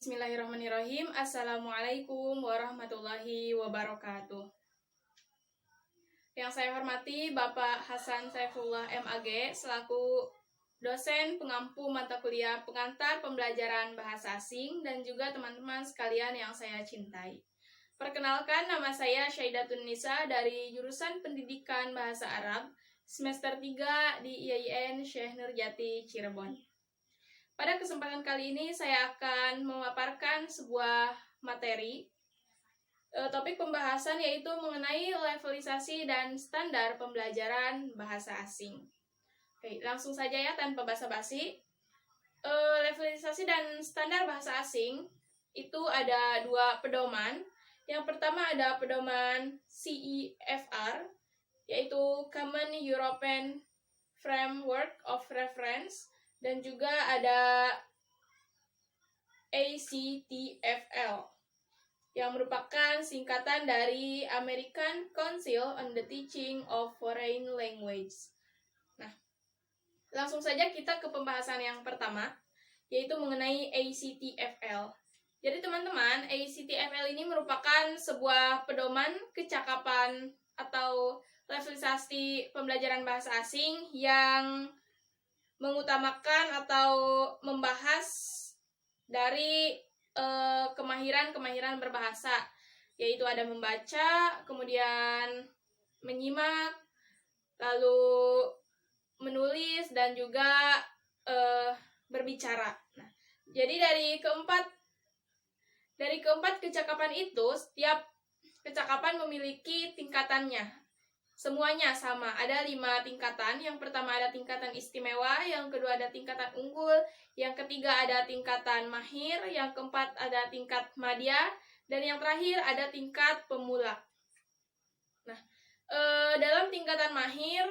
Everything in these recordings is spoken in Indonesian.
Bismillahirrahmanirrahim. Assalamualaikum warahmatullahi wabarakatuh. Yang saya hormati Bapak Hasan Saifullah MAG selaku dosen pengampu mata kuliah pengantar pembelajaran bahasa asing dan juga teman-teman sekalian yang saya cintai. Perkenalkan, nama saya Syaidatun Nisa dari jurusan Pendidikan Bahasa Arab semester 3 di IAIN Syekh Nurjati Cirebon. Pada kesempatan kali ini saya akan memaparkan sebuah materi. Topik pembahasan yaitu mengenai levelisasi dan standar pembelajaran bahasa asing. Oke, langsung saja ya tanpa basa-basi. Levelisasi dan standar bahasa asing itu ada dua pedoman. Yang pertama ada pedoman CEFR, yaitu Common European Framework of Reference, dan juga ada ACTFL yang merupakan singkatan dari American Council on the Teaching of Foreign Language. Nah, langsung saja kita ke pembahasan yang pertama, yaitu mengenai ACTFL. Jadi teman-teman, ACTFL ini merupakan sebuah pedoman kecakapan atau levelisasi pembelajaran bahasa asing yang mengutamakan atau membahas dari kemahiran-kemahiran berbahasa, yaitu ada membaca, kemudian menyimak, lalu menulis, dan juga berbicara. Nah, jadi dari keempat kecakapan itu, setiap kecakapan memiliki tingkatannya. Semuanya sama, ada 5 tingkatan. Yang pertama ada tingkatan istimewa, yang kedua ada tingkatan unggul, yang ketiga ada tingkatan mahir, yang keempat ada tingkat madya, dan yang terakhir ada tingkat pemula. Nah, dalam tingkatan mahir,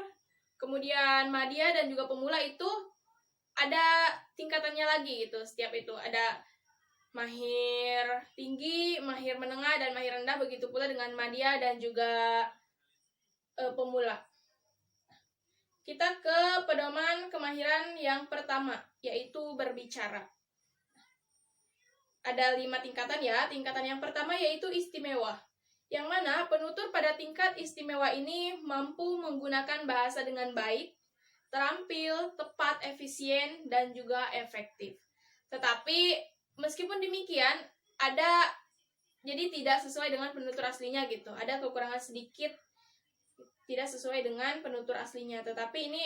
kemudian madya dan juga pemula itu ada tingkatannya lagi gitu. Setiap itu ada mahir tinggi, mahir menengah, dan mahir rendah. Begitu pula dengan madya dan juga pemula. Kita ke pedoman kemahiran yang pertama, yaitu berbicara. Ada 5 tingkatan ya. Tingkatan yang pertama yaitu istimewa, yang mana penutur pada tingkat istimewa ini mampu menggunakan bahasa dengan baik, terampil, tepat, efisien, dan juga efektif. Tetapi meskipun demikian, jadi tidak sesuai dengan penutur aslinya gitu. Ada kekurangan sedikit, tidak sesuai dengan penutur aslinya, tetapi ini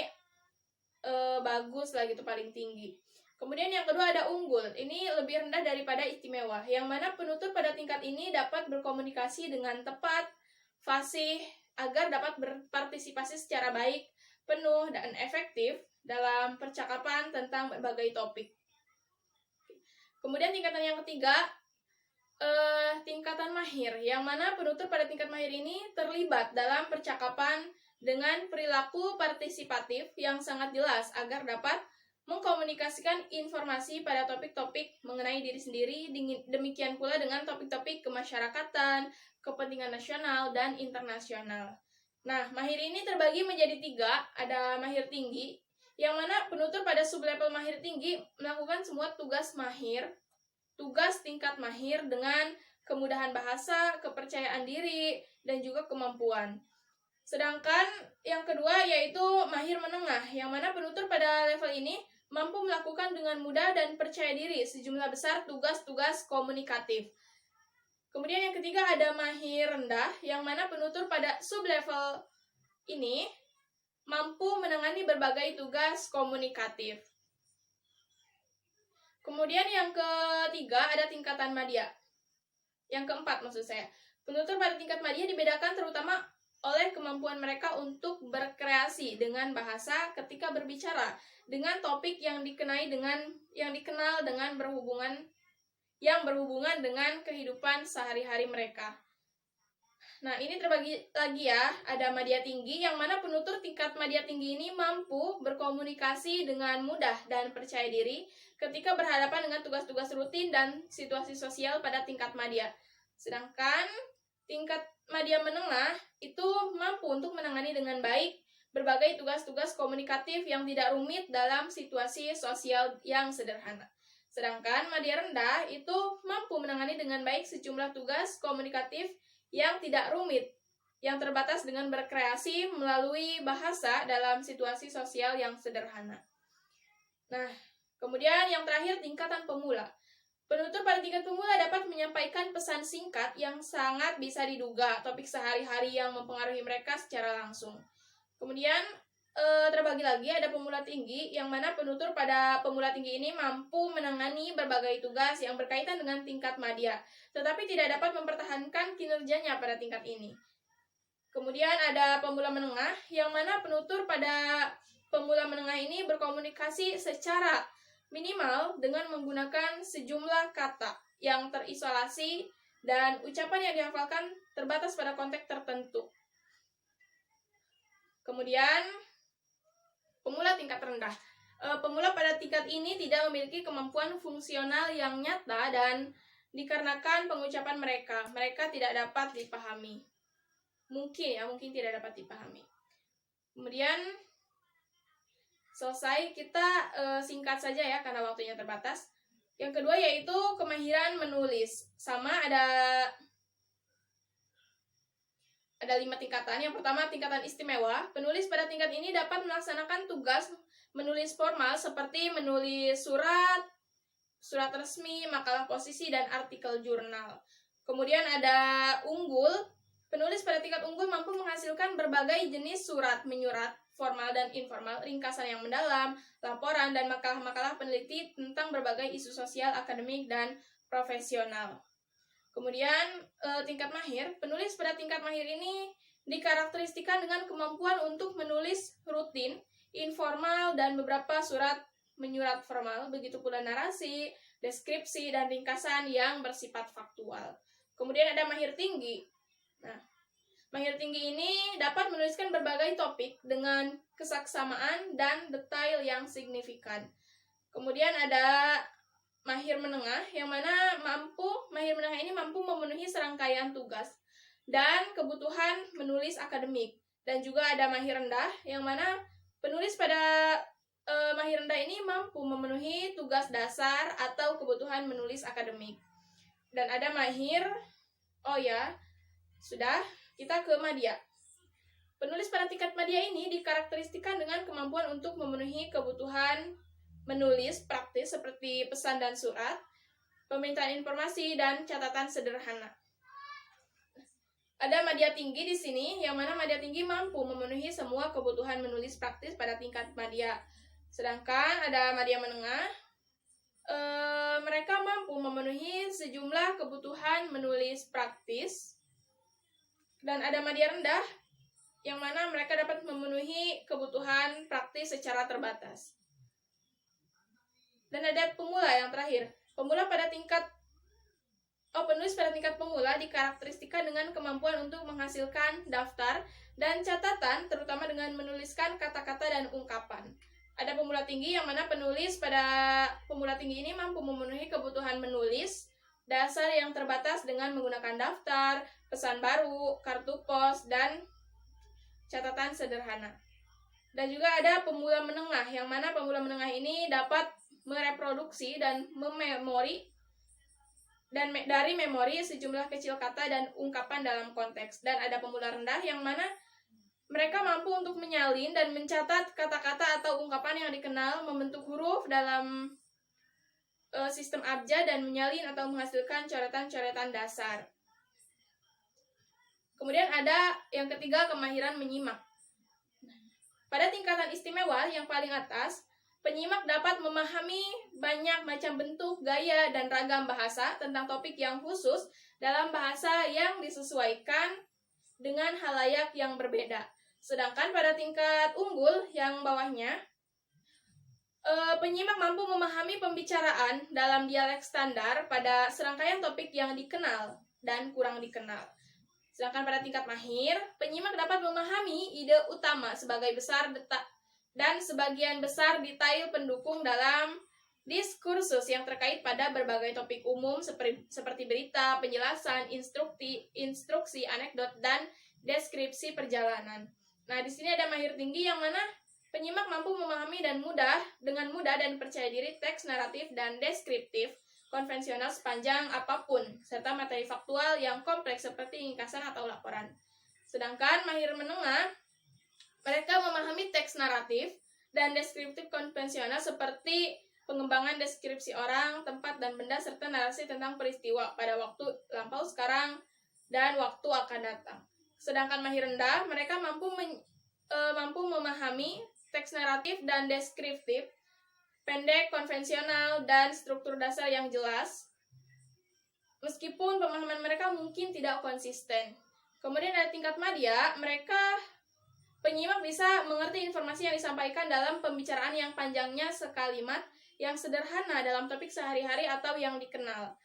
bagus lah gitu, paling tinggi. Kemudian yang kedua ada unggul, ini lebih rendah daripada istimewa, yang mana penutur pada tingkat ini dapat berkomunikasi dengan tepat, fasih, agar dapat berpartisipasi secara baik, penuh, dan efektif dalam percakapan tentang berbagai topik. Kemudian tingkatan yang ketiga, tingkatan mahir, yang mana penutur pada tingkat mahir ini terlibat dalam percakapan dengan perilaku partisipatif yang sangat jelas agar dapat mengkomunikasikan informasi pada topik-topik mengenai diri sendiri, demikian pula dengan topik-topik kemasyarakatan, kepentingan nasional, dan internasional. Nah, mahir ini terbagi menjadi 3, ada mahir tinggi, yang mana penutur pada sublevel mahir tinggi melakukan semua tugas tingkat mahir dengan kemudahan bahasa, kepercayaan diri, dan juga kemampuan. Sedangkan yang kedua yaitu mahir menengah, yang mana penutur pada level ini mampu melakukan dengan mudah dan percaya diri sejumlah besar tugas-tugas komunikatif. Kemudian yang ketiga ada mahir rendah, yang mana penutur pada sublevel ini mampu menangani berbagai tugas komunikatif. Kemudian yang ketiga ada tingkatan madya. Yang keempat maksud saya. Penutur pada tingkat madya dibedakan terutama oleh kemampuan mereka untuk berkreasi dengan bahasa ketika berbicara dengan topik yang dikenal dengan berhubungan dengan kehidupan sehari-hari mereka. Nah, ini terbagi lagi ya, ada madya tinggi, yang mana penutur tingkat madya tinggi ini mampu berkomunikasi dengan mudah dan percaya diri ketika berhadapan dengan tugas-tugas rutin dan situasi sosial pada tingkat madya. Sedangkan tingkat madya menengah itu mampu untuk menangani dengan baik berbagai tugas-tugas komunikatif yang tidak rumit dalam situasi sosial yang sederhana. Sedangkan media rendah itu mampu menangani dengan baik sejumlah tugas komunikatif yang tidak rumit, yang terbatas dengan berkreasi melalui bahasa dalam situasi sosial yang sederhana. Nah, kemudian yang terakhir, tingkatan pemula. Penutur pada tingkat pemula dapat menyampaikan pesan singkat yang sangat bisa diduga topik sehari-hari yang mempengaruhi mereka secara langsung. Kemudian terbagi lagi ada pemula tinggi, yang mana penutur pada pemula tinggi ini mampu menangani berbagai tugas yang berkaitan dengan tingkat madya, tetapi tidak dapat mempertahankan kinerjanya pada tingkat ini. Kemudian ada pemula menengah, yang mana penutur pada pemula menengah ini berkomunikasi secara minimal dengan menggunakan sejumlah kata yang terisolasi dan ucapan yang dihafalkan terbatas pada konteks tertentu. Kemudian pemula tingkat rendah. Pemula pada tingkat ini tidak memiliki kemampuan fungsional yang nyata dan dikarenakan pengucapan mereka tidak dapat dipahami. Mungkin tidak dapat dipahami. Kemudian selesai, kita singkat saja ya karena waktunya terbatas. Yang kedua yaitu kemahiran menulis. Sama ada 5 tingkatan. Yang pertama, tingkatan istimewa. Penulis pada tingkat ini dapat melaksanakan tugas menulis formal seperti menulis surat resmi, makalah posisi, dan artikel jurnal. Kemudian ada unggul. Penulis pada tingkat unggul mampu menghasilkan berbagai jenis surat menyurat, formal dan informal, ringkasan yang mendalam, laporan, dan makalah-makalah peneliti tentang berbagai isu sosial, akademik, dan profesional. Kemudian tingkat mahir. Penulis pada tingkat mahir ini dikarakteristikan dengan kemampuan untuk menulis rutin, informal, dan beberapa surat menyurat formal, begitu pula narasi, deskripsi, dan ringkasan yang bersifat faktual. Kemudian ada mahir tinggi. Nah, mahir tinggi ini dapat menuliskan berbagai topik dengan kesaksamaan dan detail yang signifikan. Kemudian ada mahir menengah, yang mana mahir menengah ini mampu memenuhi serangkaian tugas dan kebutuhan menulis akademik. Dan juga ada mahir rendah, yang mana penulis pada mahir rendah ini mampu memenuhi tugas dasar atau kebutuhan menulis akademik. Dan ada mahir, kita ke madya. Penulis pada tingkat madya ini dikarakteristikan dengan kemampuan untuk memenuhi kebutuhan menulis praktis seperti pesan dan surat, permintaan informasi, dan catatan sederhana. Ada madya tinggi di sini, yang mana madya tinggi mampu memenuhi semua kebutuhan menulis praktis pada tingkat madya. Sedangkan ada madya menengah, mereka mampu memenuhi sejumlah kebutuhan menulis praktis. Dan ada madya rendah, yang mana mereka dapat memenuhi kebutuhan praktis secara terbatas. Dan ada pemula yang terakhir. Penulis pada tingkat pemula dikarakteristikan dengan kemampuan untuk menghasilkan daftar dan catatan, terutama dengan menuliskan kata-kata dan ungkapan. Ada pemula tinggi, yang mana penulis pada pemula tinggi ini mampu memenuhi kebutuhan menulis dasar yang terbatas dengan menggunakan daftar, pesan baru, kartu pos, dan catatan sederhana. Dan juga ada pemula menengah, yang mana pemula menengah ini dapat mereproduksi dan memori dari memori sejumlah kecil kata dan ungkapan dalam konteks. Dan ada pemula rendah, yang mana mereka mampu untuk menyalin dan mencatat kata-kata atau ungkapan yang dikenal, membentuk huruf dalam sistem abjad, dan menyalin atau menghasilkan coretan-coretan dasar. Kemudian ada yang ketiga, kemahiran menyimak. Pada tingkatan istimewa yang paling atas, penyimak dapat memahami banyak macam bentuk, gaya, dan ragam bahasa tentang topik yang khusus dalam bahasa yang disesuaikan dengan halayak yang berbeda. Sedangkan pada tingkat unggul yang bawahnya, penyimak mampu memahami pembicaraan dalam dialek standar pada serangkaian topik yang dikenal dan kurang dikenal. Sedangkan pada tingkat mahir, penyimak dapat memahami ide utama sebagai besar dan sebagian besar detail pendukung dalam diskursus yang terkait pada berbagai topik umum seperti berita, penjelasan, instruksi, anekdot, dan deskripsi perjalanan. Nah, di sini ada mahir tinggi, yang mana Penyimak mampu memahami dengan mudah dan percaya diri teks naratif dan deskriptif konvensional sepanjang apapun, serta materi faktual yang kompleks seperti ringkasan atau laporan. Sedangkan mahir menengah, mereka memahami teks naratif dan deskriptif konvensional seperti pengembangan deskripsi orang, tempat, dan benda, serta narasi tentang peristiwa pada waktu lampau, sekarang, dan waktu akan datang. Sedangkan mahir rendah, mereka mampu memahami teks naratif dan deskriptif, pendek, konvensional, dan struktur dasar yang jelas, meskipun pemahaman mereka mungkin tidak konsisten. Kemudian ada tingkat madya, penyimak bisa mengerti informasi yang disampaikan dalam pembicaraan yang panjangnya sekalimat, yang sederhana dalam topik sehari-hari atau yang dikenal.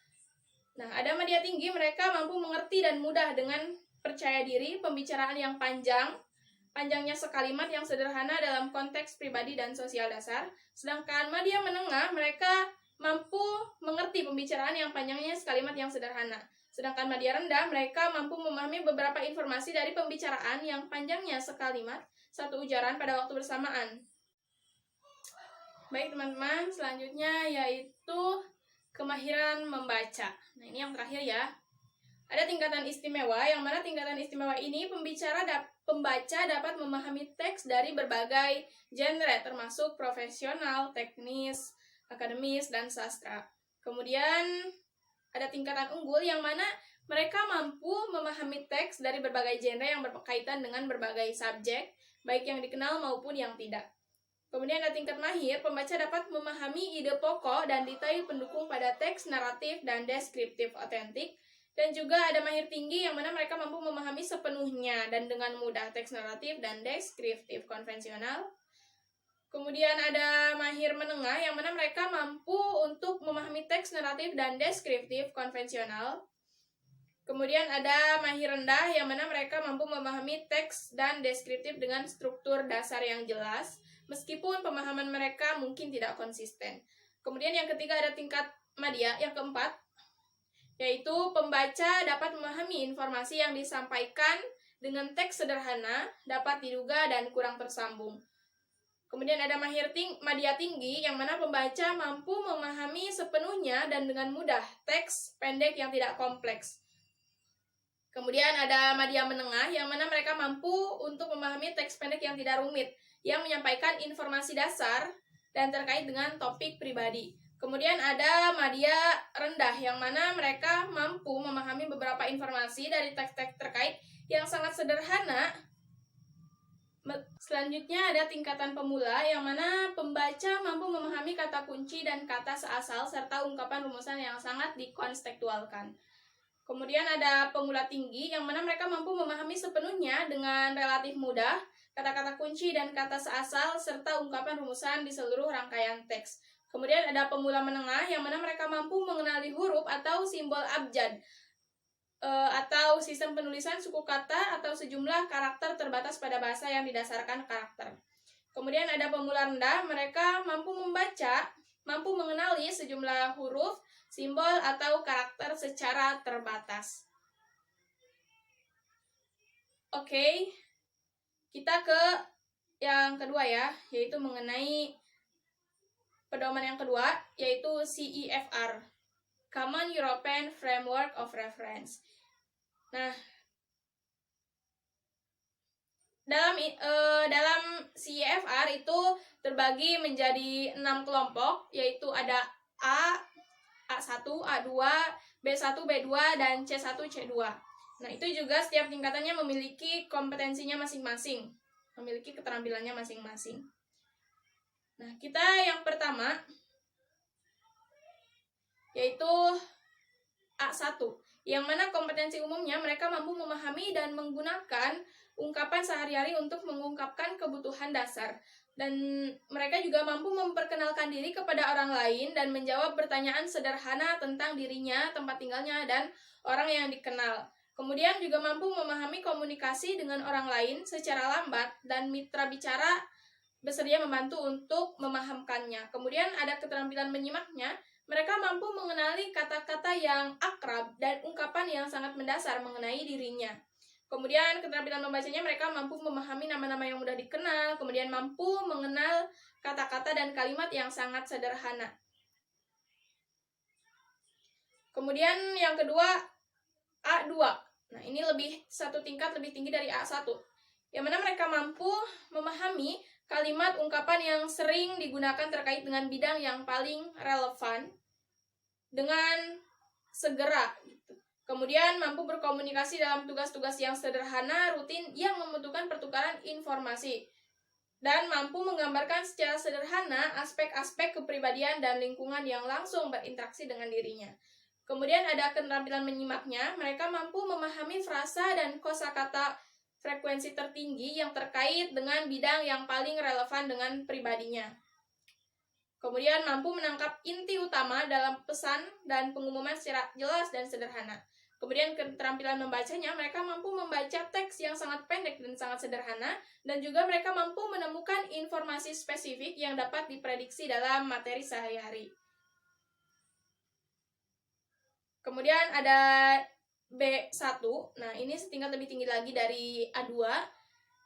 Nah, ada madya tinggi, mereka mampu mengerti dan mudah dengan percaya diri pembicaraan yang panjangnya sekalimat yang sederhana dalam konteks pribadi dan sosial dasar. Sedangkan madya menengah, mereka mampu mengerti pembicaraan yang panjangnya sekalimat yang sederhana. Sedangkan madya rendah, mereka mampu memahami beberapa informasi dari pembicaraan yang panjangnya sekalimat, satu ujaran pada waktu bersamaan. Baik teman-teman, selanjutnya yaitu kemahiran membaca. Nah, ini yang terakhir ya. Ada tingkatan istimewa, yang mana tingkatan istimewa ini pembaca dapat memahami teks dari berbagai genre, termasuk profesional, teknis, akademis, dan sastra. Kemudian ada tingkatan unggul, yang mana mereka mampu memahami teks dari berbagai genre yang berkaitan dengan berbagai subjek, baik yang dikenal maupun yang tidak. Kemudian ada tingkat mahir, pembaca dapat memahami ide pokok dan detail pendukung pada teks naratif dan deskriptif otentik. Dan juga ada mahir tinggi, yang mana mereka mampu memahami sepenuhnya dan dengan mudah teks naratif dan deskriptif konvensional. Kemudian ada mahir menengah, yang mana mereka mampu untuk memahami teks naratif dan deskriptif konvensional. Kemudian ada mahir rendah, yang mana mereka mampu memahami teks dan deskriptif dengan struktur dasar yang jelas, meskipun pemahaman mereka mungkin tidak konsisten. Kemudian yang ketiga ada tingkat madya, yang keempat, yaitu pembaca dapat memahami informasi yang disampaikan dengan teks sederhana, dapat diduga, dan kurang tersambung. Kemudian ada madya tinggi, yang mana pembaca mampu memahami sepenuhnya dan dengan mudah teks pendek yang tidak kompleks. Kemudian ada madya menengah, yang mana mereka mampu untuk memahami teks pendek yang tidak rumit, yang menyampaikan informasi dasar dan terkait dengan topik pribadi. Kemudian ada madya rendah, yang mana mereka mampu memahami beberapa informasi dari teks-teks terkait yang sangat sederhana. Selanjutnya ada tingkatan pemula, yang mana pembaca mampu memahami kata kunci dan kata seasal serta ungkapan rumusan yang sangat dikontekstualkan. Kemudian ada pemula tinggi, yang mana mereka mampu memahami sepenuhnya dengan relatif mudah kata-kata kunci dan kata seasal serta ungkapan rumusan di seluruh rangkaian teks. Kemudian ada pemula menengah, yang mana mereka mampu mengenali huruf atau simbol abjad atau sistem penulisan suku kata atau sejumlah karakter terbatas pada bahasa yang didasarkan karakter. Kemudian ada pemula rendah, mereka mampu mengenali sejumlah huruf, simbol, atau karakter secara terbatas. Oke, kita ke yang kedua ya, yaitu mengenai pedoman yang kedua, yaitu CEFR, Common European Framework of Reference. Nah, dalam CEFR itu terbagi menjadi 6 kelompok, yaitu ada A1, A2, B1, B2, dan C1, C2. Nah, itu juga setiap tingkatannya memiliki kompetensinya masing-masing, memiliki keterampilannya masing-masing. Nah, kita yang pertama, yaitu A1, yang mana kompetensi umumnya mereka mampu memahami dan menggunakan ungkapan sehari-hari untuk mengungkapkan kebutuhan dasar. Dan mereka juga mampu memperkenalkan diri kepada orang lain dan menjawab pertanyaan sederhana tentang dirinya, tempat tinggalnya, dan orang yang dikenal. Kemudian juga mampu memahami komunikasi dengan orang lain secara lambat, dan mitra bicara bersedia membantu untuk memahamkannya. Kemudian ada keterampilan menyimaknya, mereka mampu mengenali kata-kata yang akrab dan ungkapan yang sangat mendasar mengenai dirinya. Kemudian keterampilan membacanya mereka mampu memahami nama-nama yang mudah dikenal, kemudian mampu mengenal kata-kata dan kalimat yang sangat sederhana. Kemudian yang kedua, A2. Nah, ini satu tingkat lebih tinggi dari A1. Yang mana mereka mampu memahami kalimat ungkapan yang sering digunakan terkait dengan bidang yang paling relevan dengan segera. Kemudian mampu berkomunikasi dalam tugas-tugas yang sederhana, rutin, yang membutuhkan pertukaran informasi. Dan mampu menggambarkan secara sederhana aspek-aspek kepribadian dan lingkungan yang langsung berinteraksi dengan dirinya. Kemudian ada keterampilan menyimaknya, mereka mampu memahami frasa dan kosakata frekuensi tertinggi yang terkait dengan bidang yang paling relevan dengan pribadinya. Kemudian mampu menangkap inti utama dalam pesan dan pengumuman secara jelas dan sederhana. Kemudian keterampilan membacanya, mereka mampu membaca teks yang sangat pendek dan sangat sederhana, dan juga mereka mampu menemukan informasi spesifik yang dapat diprediksi dalam materi sehari-hari. Kemudian ada B1, nah ini setingkat lebih tinggi lagi dari A2,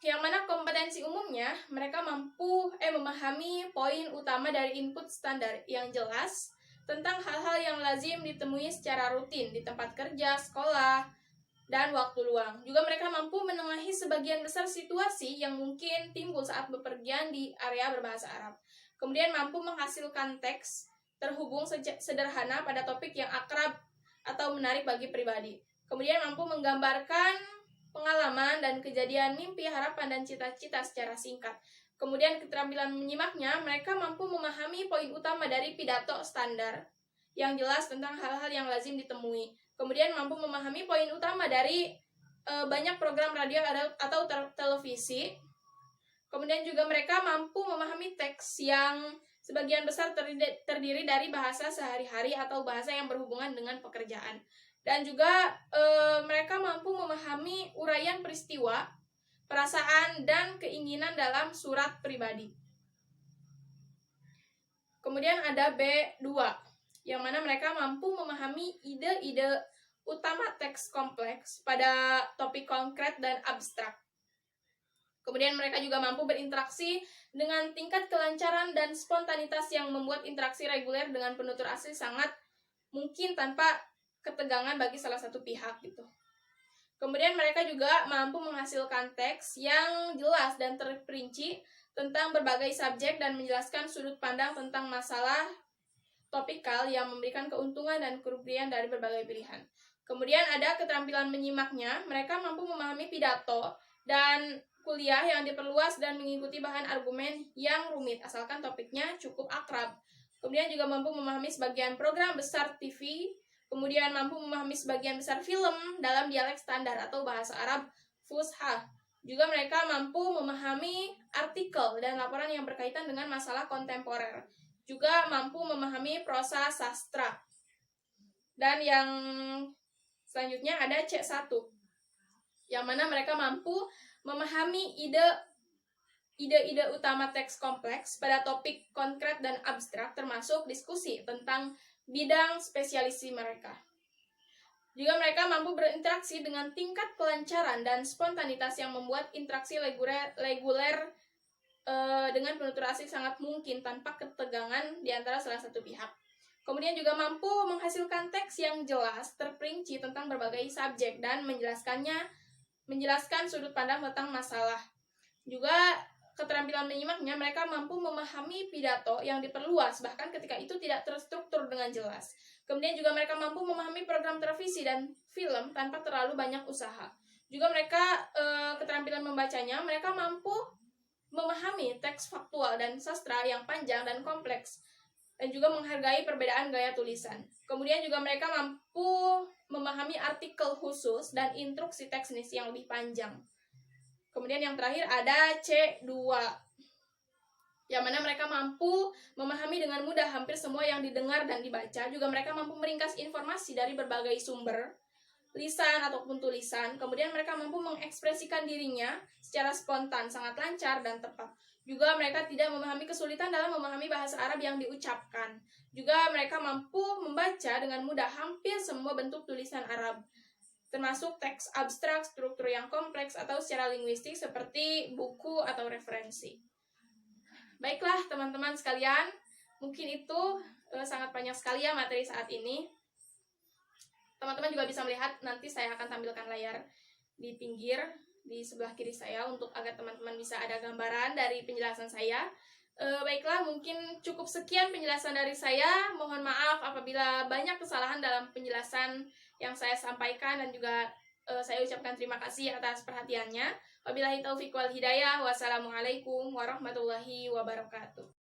yang mana kompetensi umumnya mereka mampu memahami poin utama dari input standar yang jelas tentang hal-hal yang lazim ditemui secara rutin di tempat kerja, sekolah, dan waktu luang. Juga mereka mampu menengahi sebagian besar situasi yang mungkin timbul saat bepergian di area berbahasa Arab. Kemudian mampu menghasilkan teks terhubung sederhana pada topik yang akrab atau menarik bagi pribadi. Kemudian mampu menggambarkan pengalaman dan kejadian, mimpi, harapan, dan cita-cita secara singkat. Kemudian keterampilan menyimaknya, mereka mampu memahami poin utama dari pidato standar yang jelas tentang hal-hal yang lazim ditemui. Kemudian mampu memahami poin utama dari banyak program radio atau televisi. Kemudian juga mereka mampu memahami teks yang sebagian besar terdiri dari bahasa sehari-hari atau bahasa yang berhubungan dengan pekerjaan. Dan juga mereka mampu memahami uraian peristiwa, perasaan, dan keinginan dalam surat pribadi. Kemudian ada B2, yang mana mereka mampu memahami ide-ide utama teks kompleks pada topik konkret dan abstrak. Kemudian mereka juga mampu berinteraksi dengan tingkat kelancaran dan spontanitas yang membuat interaksi reguler dengan penutur asli sangat mungkin tanpa ketegangan bagi salah satu pihak gitu. Kemudian mereka juga mampu menghasilkan teks yang jelas dan terperinci tentang berbagai subjek dan menjelaskan sudut pandang tentang masalah topikal yang memberikan keuntungan dan kerugian dari berbagai pilihan. Kemudian ada keterampilan menyimaknya, mereka mampu memahami pidato dan kuliah yang diperluas dan mengikuti bahan argumen yang rumit asalkan topiknya cukup akrab. Kemudian juga mampu memahami sebagian program besar TV, kemudian mampu memahami sebagian besar film dalam dialek standar atau bahasa Arab Fusha. Juga mereka mampu memahami artikel dan laporan yang berkaitan dengan masalah kontemporer. Juga mampu memahami prosa sastra. Dan yang selanjutnya ada C1, yang mana mereka mampu memahami ide-ide utama teks kompleks pada topik konkret dan abstrak, termasuk diskusi tentang bidang spesialisi mereka. Juga mereka mampu berinteraksi dengan tingkat kelancaran dan spontanitas yang membuat interaksi reguler dengan penutur asing sangat mungkin tanpa ketegangan di antara salah satu pihak. Kemudian juga mampu menghasilkan teks yang jelas, terperinci tentang berbagai subjek dan menjelaskan sudut pandang tentang masalah. Juga keterampilan menyimaknya, mereka mampu memahami pidato yang diperluas bahkan ketika itu tidak terstruktur dengan jelas. Kemudian juga mereka mampu memahami program televisi dan film tanpa terlalu banyak usaha. Juga mereka keterampilan membacanya, mereka mampu memahami teks faktual dan sastra yang panjang dan kompleks, dan juga menghargai perbedaan gaya tulisan. Kemudian juga mereka mampu memahami artikel khusus dan instruksi teknis yang lebih panjang. Kemudian yang terakhir ada C2, yang mana mereka mampu memahami dengan mudah hampir semua yang didengar dan dibaca. Juga mereka mampu meringkas informasi dari berbagai sumber, lisan ataupun tulisan. Kemudian mereka mampu mengekspresikan dirinya secara spontan, sangat lancar dan tepat. Juga mereka tidak memahami kesulitan dalam memahami bahasa Arab yang diucapkan. Juga mereka mampu membaca dengan mudah hampir semua bentuk tulisan Arab. termasuk teks abstrak, struktur yang kompleks, atau secara linguistik seperti buku atau referensi. Baiklah teman-teman sekalian, mungkin itu sangat banyak sekali ya materi saat ini. Teman-teman juga bisa melihat, nanti saya akan tampilkan layar di pinggir, di sebelah kiri saya, untuk agar teman-teman bisa ada gambaran dari penjelasan saya. Baiklah, mungkin cukup sekian penjelasan dari saya. Mohon maaf apabila banyak kesalahan dalam penjelasan yang saya sampaikan, dan juga saya ucapkan terima kasih atas perhatiannya. Wabillahi taufiq wal hidayah. Wassalamualaikum warahmatullahi wabarakatuh.